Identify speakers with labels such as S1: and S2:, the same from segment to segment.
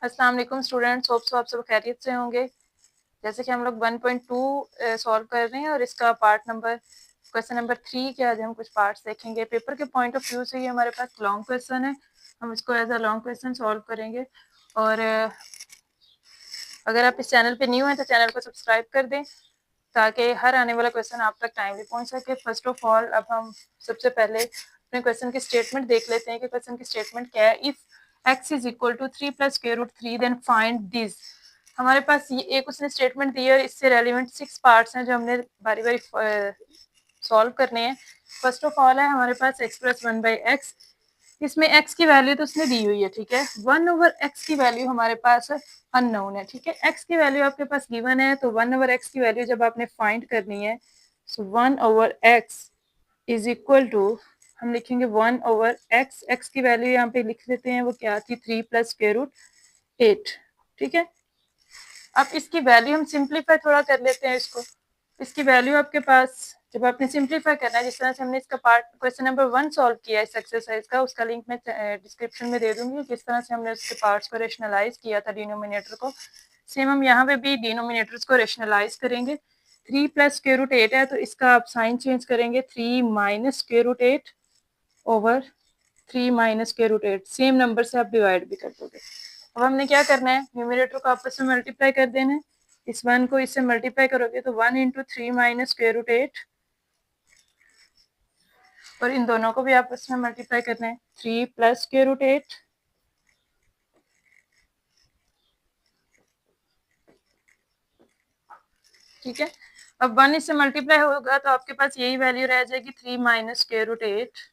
S1: अस्सलाम वालेकुम students, hope so आप सब खैरियत से होंगे। जैसे कि हम लोग 1.2 सॉल्व कर रहे हैं और इसका पार्ट नंबर क्वेश्चन नंबर 3 के आज हम कुछ पार्ट्स देखेंगे। पेपर के पॉइंट ऑफ व्यू से ये हमारे पास लॉन्ग क्वेश्चन है, हम इसको as a long question solve करेंगे। और अगर आप इस चैनल पे न्यू हैं तो चैनल को सब्सक्राइब कर दें ताकि हर आने वाला क्वेश्चन आप तक टाइमली पहुंच सके। फर्स्ट ऑफ ऑल अब हम सबसे पहले अपने क्वेश्चन की स्टेटमेंट देख लेते हैं कि क्वेश्चन की स्टेटमेंट क्या है। If x is equal to 3 plus square root 3 then find this. हमारे पास ये एक उसने स्टेटमेंट दी है और इससे रेलिवेंट 6 पार्ट्स हैं जो हमने बारी बारी सॉल्व करने हैं। फर्स्ट ऑफ ऑल है हमारे पास x प्लस 1/x। इसमें x की वैल्यू तो उसने दी हुई है, ठीक है। 1/x की वैल्यू हमारे पास अननोन है, ठीक है। x की वैल्यू आपके पास गिवन है तो 1/x की वैल्यू जब आपने फाइंड करनी है सो 1/x इज इक्वल टू हम लिखेंगे 1/x। x की वैल्यू यहाँ पे लिख लेते हैं, वो क्या थी 3 प्लस स्क्वायर रूट 8, ठीक है। अब इसकी वैल्यू हम सिंप्लीफाई थोड़ा कर लेते हैं इसको। इसकी वैल्यू आपके पास जब आपने सिंप्लीफाई करना है, जिस तरह से हमने इसका पार्ट क्वेश्चन नंबर 1 सॉल्व किया इस एक्सरसाइज का, उसका लिंक मैं डिस्क्रिप्शन में दे दूंगी किस तरह से हमने उसके पार्ट्स को रेशनलाइज किया था डिनोमिनेटर को। सेम हम यहाँ पे भी डिनोमिनेटर्स को रेशनलाइज करेंगे। 3 प्लस स्क्वायर रूट 8 है तो इसका आप साइन चेंज करेंगे, 3 minus square root 8 over 3 minus square root 8। Same number से आप डिवाइड भी कर दोगे। अब हमने क्या करना है, न्यूमरेटर को आपस में मल्टीप्लाई कर देना है। इस 1 को इससे मल्टीप्लाई करोगे तो 1 इंटू 3 माइनस स्क्वायर रूट 8 और इन दोनों को भी आपस में मल्टीप्लाई करना है, 3 प्लस स्क्वायर रूट 8 ठीक है। अब 1 इससे मल्टीप्लाई होगा तो आपके पास यही वैल्यू रह जाएगी 3 माइनस स्क्वायर रूट 8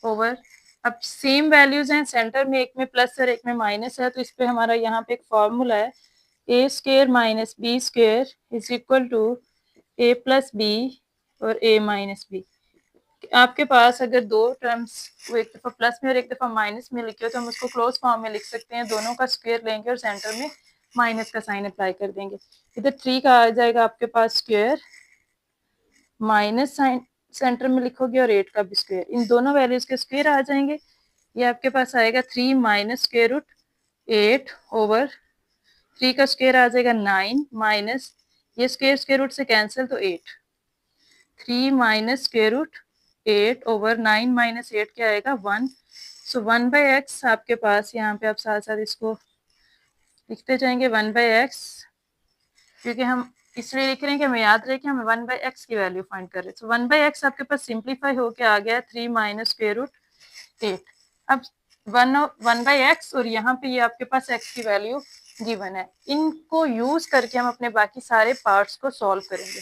S1: ओवर। अब सेम वैल्यूज हैं, सेंटर में एक में प्लस और एक में माइनस है तो इस पे हमारा यहाँ पे एक फॉर्मूला है, a square minus b square is equal to a plus b और ए माइनस बी। आपके पास अगर दो टर्म्स वो एक दफा प्लस में और एक दफा माइनस में लिखे हो तो हम उसको क्लोज फॉर्म में लिख सकते हैं। दोनों का स्क्वायर लेंगे और सेंटर में माइनस का साइन अप्लाई कर देंगे। इधर 3 का आ जाएगा आपके पास स्क्वायर, माइनस साइन सेंटर में लिखोगे और 8 का भी स्क्वायर, इन दोनों वैल्यूज के स्क्वायर आ जाएंगे। ये आपके पास आएगा 3 माइनस स्क्वायर रूट 8 ओवर 3 का स्क्वायर आ जाएगा 9 माइनस ये स्क्वायर रूट से कैंसिल तो 8, 3 minus square root 8 over 9 minus 8 क्या आएगा 1। सो 1/x आपके पास यहाँ पे आप साथ साथ इसको लिखते जाएंगे 1/x, क्योंकि हम इसलिए लिख रहे हैं कि हमें याद रहे कि हमें 1/x की वैल्यू फाइंड कर रहे हैं। तो 1/x आपके पास सिंप्लीफाई होके आ गया 3 माइनस स्क्वायर रूट 8। अब 1/x और यहाँ पे ये आपके पास x की वैल्यू गिवन है, इनको यूज करके हम अपने बाकी सारे पार्ट्स को सॉल्व करेंगे।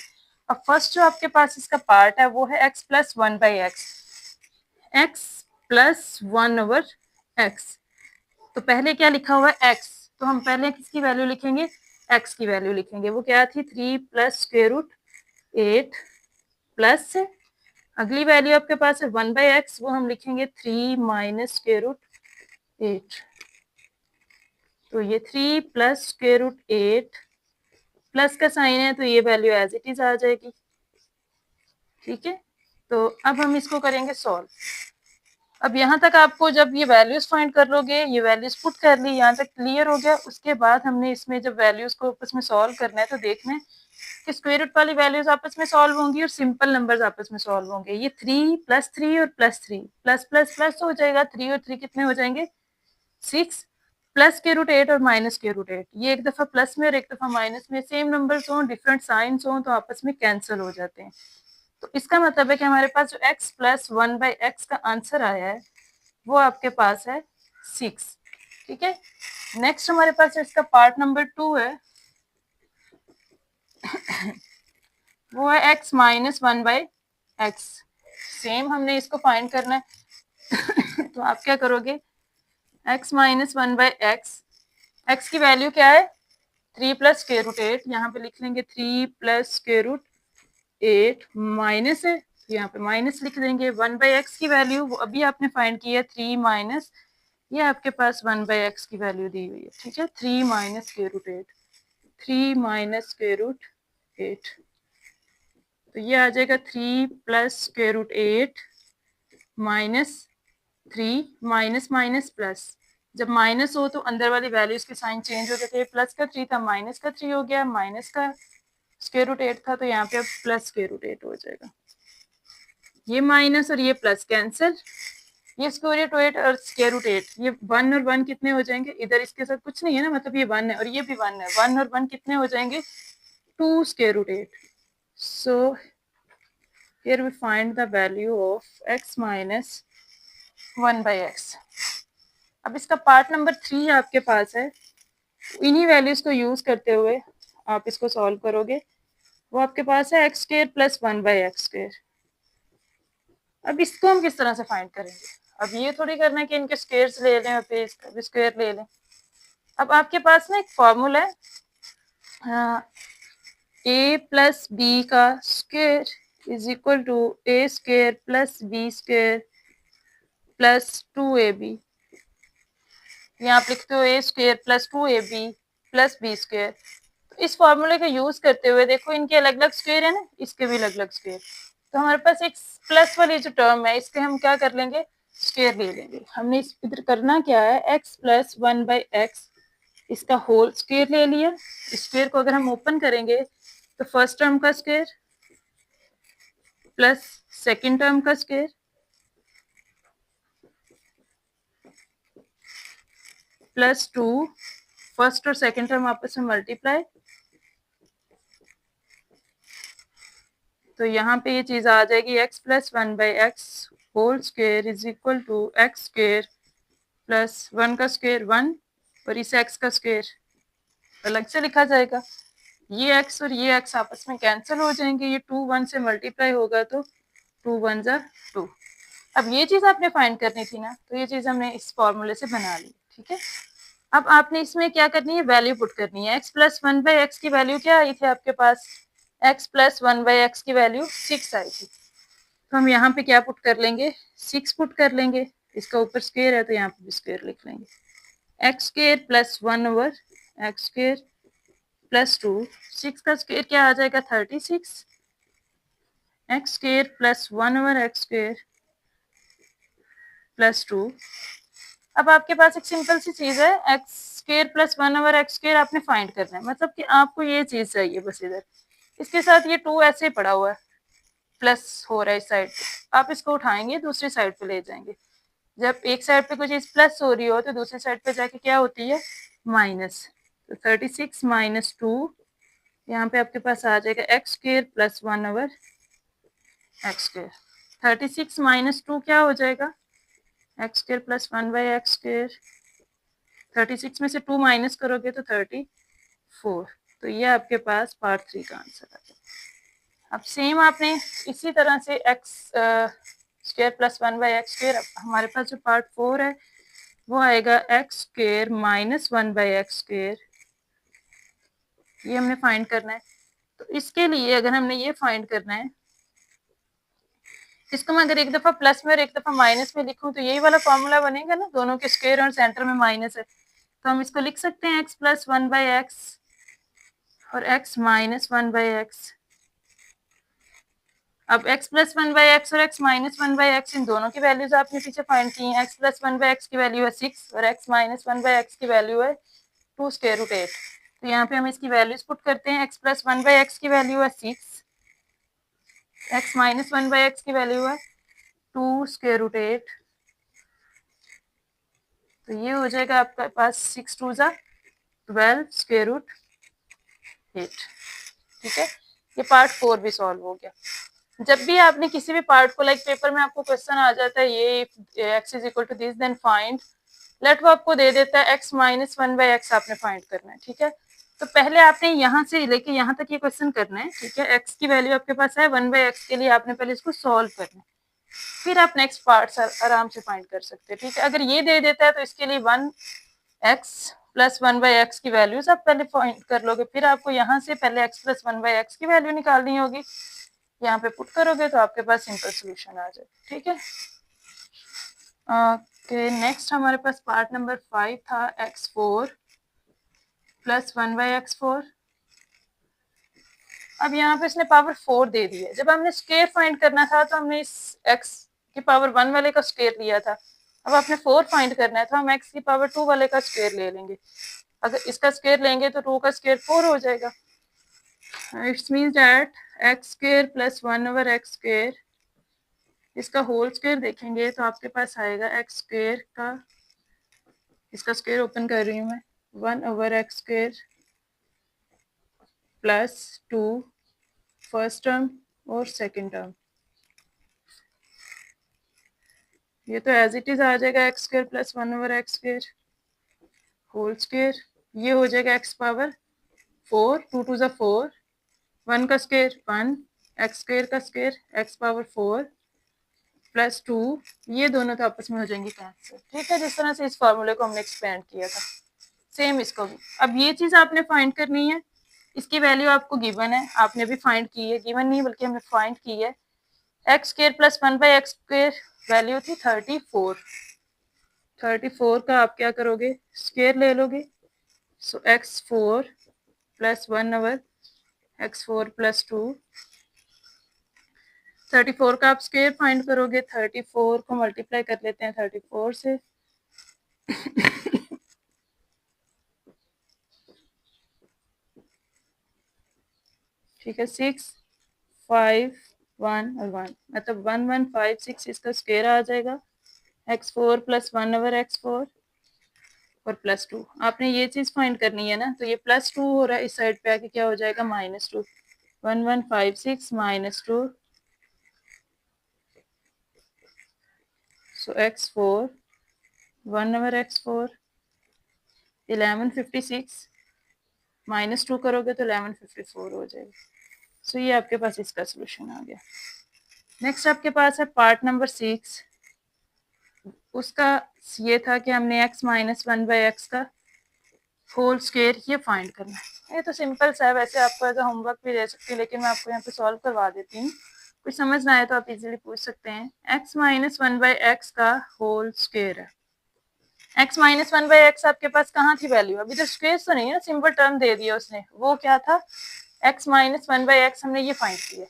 S1: अब फर्स्ट जो आपके पास इसका पार्ट है वो है x plus 1/x, x plus 1/x। तो पहले क्या लिखा हुआ है x, तो हम पहले किसकी वैल्यू लिखेंगे, x की वैल्यू लिखेंगे। वो क्या थी 3 प्लस स्क्वायर रूट 8 प्लस अगली वैल्यू आपके पास है 1/x, वो हम लिखेंगे 3 माइनस स्क्वायर रूट 8। तो ये 3 प्लस स्क्वायर रूट 8 प्लस का साइन है तो ये वैल्यू एज इट इज आ जाएगी, ठीक है। तो अब हम इसको करेंगे सॉल्व। अब यहाँ तक आपको जब ये वैल्यूज फाइंड कर लोगे, ये वैल्यूज पुट कर ली, यहाँ तक क्लियर हो गया। उसके बाद हमने इसमें जब वैल्यूज को आपस में सॉल्व करना है तो देखना है कि स्क्वायर रूट वाली वैल्यूज आपस में सॉल्व होंगी और सिंपल नंबर्स आपस में सॉल्व होंगे। ये 3 प्लस 3 और प्लस 3 प्लस प्लस प्लस हो जाएगा, 3 और 3 कितने हो जाएंगे 6, प्लस स्क्वायर रूट 8 और माइनस स्क्वायर रूट 8, ये एक दफा प्लस में और एक दफा माइनस में, सेम नंबर्स हों डिफरेंट साइंस हों तो आपस में कैंसिल हो जाते हैं। तो इसका मतलब है कि हमारे पास जो x प्लस 1/x का आंसर आया है वो आपके पास है 6, ठीक है। नेक्स्ट हमारे पास इसका पार्ट नंबर 2 है, वो है x माइनस 1/x। सेम हमने इसको फाइंड करना है तो आप क्या करोगे, x माइनस 1/x, x की वैल्यू क्या है 3 प्लस स्क्वायर रूट 8, यहाँ पे लिख लेंगे 3 प्लस स्क्वायर रूट 8 माइनस है, यहाँ पे माइनस लिख देंगे। 1/x की वैल्यू वो अभी आपने फाइंड की है 3 माइनस ये आपके पास 1/x की वैल्यू दी हुई है, ठीक है। 3 minus square root 8, 3 minus square root 8, तो ये आ जाएगा 3 plus square root 8 minus 3 minus minus plus, जब माइनस हो तो अंदर वाली वैल्यूज के साइन चेंज हो जाते हैं। प्लस का 3 था, माइनस का 3 हो गया, माइनस का स्क्वायर रूट 8 था, तो यहाँ पे अब प्लस स्क्वायर रूट 8 हो जाएगा। ये माइनस और ये प्लस कैंसिल, ये स्क्वायर रूट 8 और स्क्वायर रूट 8, ये 1 और 1 कितने हो जाएंगे, इधर इसके साथ कुछ नहीं है ना, मतलब ये 1 है और ये भी 1 है, 1 और 1 कितने हो जाएंगे, 2 square root 8। So here we find the value of x minus 1 by x। अब इसका पार्ट नंबर 3 आपके पास है, इन्हीं वैल्यूज को यूज करते हुए आप इसको सॉल्व करोगे। वो आपके पास है x square plus 1 by x square. अब इसको हम किस तरह से फाइंड करेंगे, अब ये थोड़ी करना है कि इनके स्क्वायर्स ले लें और फिर इसका भी स्क्वायर ले लें। अब आपके पास ना एक फॉर्मूला है, ए प्लस बी का square is equal to a square plus b square plus 2ab। यहाँ आप लिखते हो a square plus 2ab plus b square. तो इस फॉर्मूले का यूज करते हुए देखो इनके अलग अलग स्क्वायर है ना, इसके भी अलग अलग स्क्वायर, तो हमारे पास एक प्लस वाली जो टर्म है इसके हम क्या कर लेंगे, स्क्वायर ले लेंगे। हमने इस इधर करना क्या है, एक्स प्लस 1 बाई एक्स, इसका होल स्क्वायर ले लिया। स्क्वायर को अगर हम ओपन करेंगे तो फर्स्ट टर्म का स्क्वायर प्लस सेकेंड टर्म का स्क्वायर प्लस 2, फर्स्ट और सेकेंड टर्म आपस में मल्टीप्लाई, तो यहाँ पे ये चीज आ जाएगी x plus 1 by x whole square is equal to x square plus 1 का स्क्वायर 1 और इस एक्स का स्क्वायर अलग से लिखा जाएगा। ये एक्स और ये एक्स आपस में कैंसिल हो जाएंगे, ये 2 1 से मल्टीप्लाई होगा तो 2 1 जा 2। अब ये चीज आपने फाइंड करनी थी ना, तो ये चीज हमने इस फॉर्मूले से बना ली, ठीक है। अब आपने इसमें क्या करनी है, वैल्यू पुट करनी है। एक्स प्लस 1 बाई एक्स की वैल्यू क्या आई थी आपके पास, एक्स प्लस 1 बाई एक्स की वैल्यू 6 आई थी, तो हम यहाँ पे क्या पुट कर लेंगे, 6 पुट कर लेंगे। इसका ऊपर स्क्वायर है तो यहाँ पे भी स्क्वायर लिख लेंगे, x square plus 1 over x square plus 2, 6 का स्क्वायर क्या आ जाएगा 36, x square plus 1 over x square plus 2। अब आपके पास एक सिंपल सी चीज है, x square plus 1 over x square आपने फाइंड करना है, मतलब कि आपको ये चीज चाहिए बस इधर। इसके साथ ये 2 ऐसे ही पड़ा हुआ है, प्लस हो रहा है इस साइड पे, आप इसको उठाएंगे दूसरी साइड पे ले जाएंगे। जब एक साइड पे कोई चीज प्लस हो रही हो तो दूसरी साइड पे जाके क्या होती है, माइनस। तो 36 माइनस 2, यहाँ पे आपके पास आ जाएगा x square plus 1 over x square. 36 minus 2 क्या हो जाएगा, x square plus 1 by x square. 36 में से 2 माइनस करोगे तो 34। तो ये आपके पास पार्ट 3 का आंसर आ जाएगा। अब सेम आपने इसी तरह से x square plus 1 by x square, हमारे पास जो पार्ट 4 है वो आएगा x square minus 1 by x square, ये हमने फाइंड करना है। तो इसके लिए अगर हमने ये फाइंड करना है, इसको मैं अगर एक दफा प्लस में और एक दफा माइनस में लिखूं तो यही वाला फॉर्मूला बनेगा ना, दोनों के स्क्वायर और सेंटर में माइनस है, तो हम इसको लिख सकते हैं एक्स प्लस 1 बाई एक्स और एक्स माइनस 1 बाई एक्स। अब x प्लस 1 बाई एक्स और x माइनस 1 बाई एक्स, इन दोनों की वैल्यूज आपने पीछे फाइंड की हैं। x प्लस 1 बाई एक्स की वैल्यू है 6 और x माइनस 1 बाई एक्स की वैल्यू है 2 स्क्वायर रूट 8। तो यहाँ पे हम इसकी वैल्यूज पुट करते हैं, x प्लस 1 बाई एक्स की वैल्यू है 6, x माइनस 1 बाई एक्स की वैल्यू है 2 स्क्वायर रूट 8। तो ये हो जाएगा आपके पास 6 2 जा 12 स्क्वायर रूट 8, ठीक है। ये पार्ट 4 भी सॉल्व हो गया। जब भी आपने किसी भी पार्ट को, लाइक पेपर में आपको क्वेश्चन आ जाता है ये x is equal to this then find let, वो आपको दे देता है एक्स माइनस 1 बाई एक्स आपने फाइंड करना है, ठीक है। तो पहले आपने यहाँ से लेके यहाँ तक ये क्वेश्चन करना है, ठीक है। एक्स की वैल्यू आपके पास है 1 बाई एक्स के लिए आपने पहले इसको सॉल्व करना है, फिर आप नेक्स्ट पार्ट आराम से फाइंड कर सकते हैं, ठीक है। अगर ये दे देता है तो इसके लिए 1 एक्स प्लस 1 बाई एक्स की वैल्यूज आप पहले फाइंड कर लोगे, फिर आपको यहाँ से पहले एक्स प्लस 1 बाई एक्स की वैल्यू निकालनी होगी, यहाँ पे पुट करोगे तो आपके पास सिंपल सोल्यूशन आ जाए, ठीक है। ओके, नेक्स्ट हमारे पास पार्ट नंबर 5 था, x4 प्लस 1 बाई x4। अब यहाँ पे इसने पावर 4 दे दी है। जब हमने स्क्वायर फाइंड करना था तो हमने इस x की पावर 1 वाले का स्क्वायर लिया था, अब आपने 4 फाइंड करना है तो हम x की पावर 2 वाले का स्क्वायर ले लेंगे। अगर इसका स्क्वायर लेंगे तो 2 का स्क्वायर 4 हो जाएगा। It's means that x square plus 1 over x square, इसका होल स्क्वायर देखेंगे तो आपके पास आएगा x स्क्वायर का, इसका स्क्वायर ओपन कर रही हूँ मैं, 1 over x square plus 2 first term और सेकंड टर्म, ये तो एज इट इज आ जाएगा x square plus 1 over x square whole square, ये हो जाएगा एक्स पावर 4, 2 टू ज़ा 4, 1 का स्क्वायर 1, एक्स स्क्वायर का स्क्वायर एक्स पावर 4 प्लस 2, ये दोनों तो आपस में हो जाएंगे कैंसिल। ठीक है, जिस तरह से इस फार्मूले को हमने एक्सपेंड किया था सेम इसको भी। अब ये चीज़ आपने फाइंड करनी है, इसकी वैल्यू आपको गिवन है, आपने भी फाइंड की है, गिवन नहीं बल्कि हमने फाइंड की है। X square plus 1 by x square value थी 34, 34 का आप क्या करोगे, स्क्वायर ले लोगे, सो x4 plus 1 over x4 plus 2, 34 का आप स्क्वायर फाइंड करोगे, 34 को मल्टीप्लाई कर लेते हैं 34 से, ठीक है, 6 5 1 और 1 मतलब 1156 इसका स्क्वायर आ जाएगा, x4 प्लस 1 ओवर x4 और प्लस 2। आपने ये चीज़ फाइंड करनी है ना, तो ये प्लस 2 हो रहा है, इस साइड पे आके क्या हो जाएगा -2, 1156 -2, so x4 1 ओवर x4 1156 -2 करोगे तो 1154 हो जाएगा। सो ये आपके पास इसका सोल्यूशन आ गया। नेक्स्ट आपके पास है पार्ट नंबर 6, उसका ये था कि हमने x माइनस 1 बाई एक्स का होल स्क्वायर ये फाइंड करना है। ये तो सिंपल सा है, वैसे आपको एज होमवर्क भी दे सकती हूँ, लेकिन मैं आपको यहाँ पे सॉल्व करवा देती हूँ, कुछ समझ ना आए तो आप इजीली पूछ सकते हैं। x माइनस 1 बाई एक्स का होल स्क्वायर है, x माइनस 1 बाई एक्स आपके पास कहाँ थी वैल्यू, अभी तो स्क्वायर तो नहीं है, सिंपल टर्म दे दिया उसने, वो क्या था x माइनस 1 बाई एक्स, हमने ये फाइंड किया,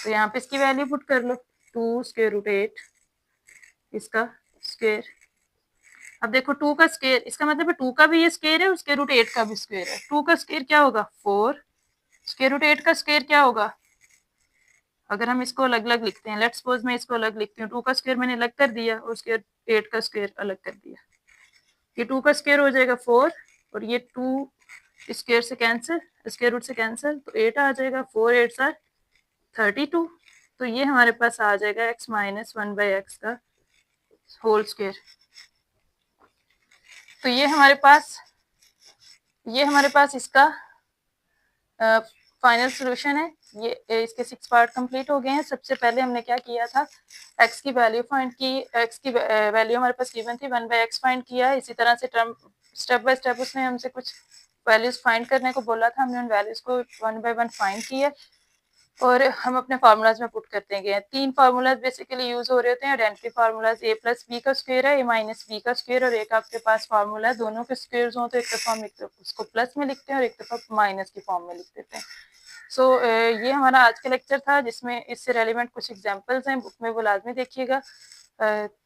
S1: तो यहाँ पे इसकी वैल्यू पुट कर लो, 2 स्क्वायर रूट 8 इसका स्क्वायर। अब देखो 2 का स्क्वायर, इसका मतलब है 2 का भी ये स्क्वायर है और स्क्वायर रूट 8 का भी स्क्वायर है। 2 का स्क्वायर क्या होगा 4, स्क्वायर रूट 8 का स्क्वायर क्या होगा, अगर हम इसको अलग अलग लिखते हैं, लेट्स सपोज मैं इसको अलग लिखती हूँ, 2 का स्क्वायर मैंने अलग कर दिया और स्क्वायर 8 का स्क्वायर अलग कर दिया, ये 2 का स्क्वायर हो जाएगा 4 और ये 2 स्क्वायर से कैंसिल, स्क्वायर रूट से कैंसिल, तो 8 आ जाएगा, 4 8 आर 32, तो ये हमारे पास आ जाएगा x माइनस 1 बाई एक्स का होल स्क्वायर। तो ये हमारे पास इसका फाइनल सॉल्यूशन है। ये इसके 6 पार्ट कंप्लीट हो गए हैं। सबसे पहले हमने क्या किया था, x की वैल्यू फाइंड की, x की वैल्यू हमारे पास गिवन थी 1 बाई एक्स फाइंड किया। इसी तरह से टर्म स्टेप बाय स्टेप उसने हमसे कुछ वैल्यूज फाइंड करने को बोला था, हमने उन वैल्यूज को 1 बाय 1 फाइंड किया और हम अपने फार्मूलाज में पुट करते गए। 3 फार्मूलाज बेसिकली यूज हो रहे होते हैं, identity formulas, a plus b का स्क्वायर है, a माइनस बी का स्क्वायर, और एक आपके पास फार्मूला है दोनों के स्क्वायर हो तो एक दफा हम उसको प्लस में लिखते हैं और एक दफा माइनस की फॉर्म में लिख देते हैं। सो ये हमारा आज का लेक्चर था, जिसमें इससे रेलिवेंट कुछ एग्जांपल्स हैं, बुक में वो लाजमी देखिएगा।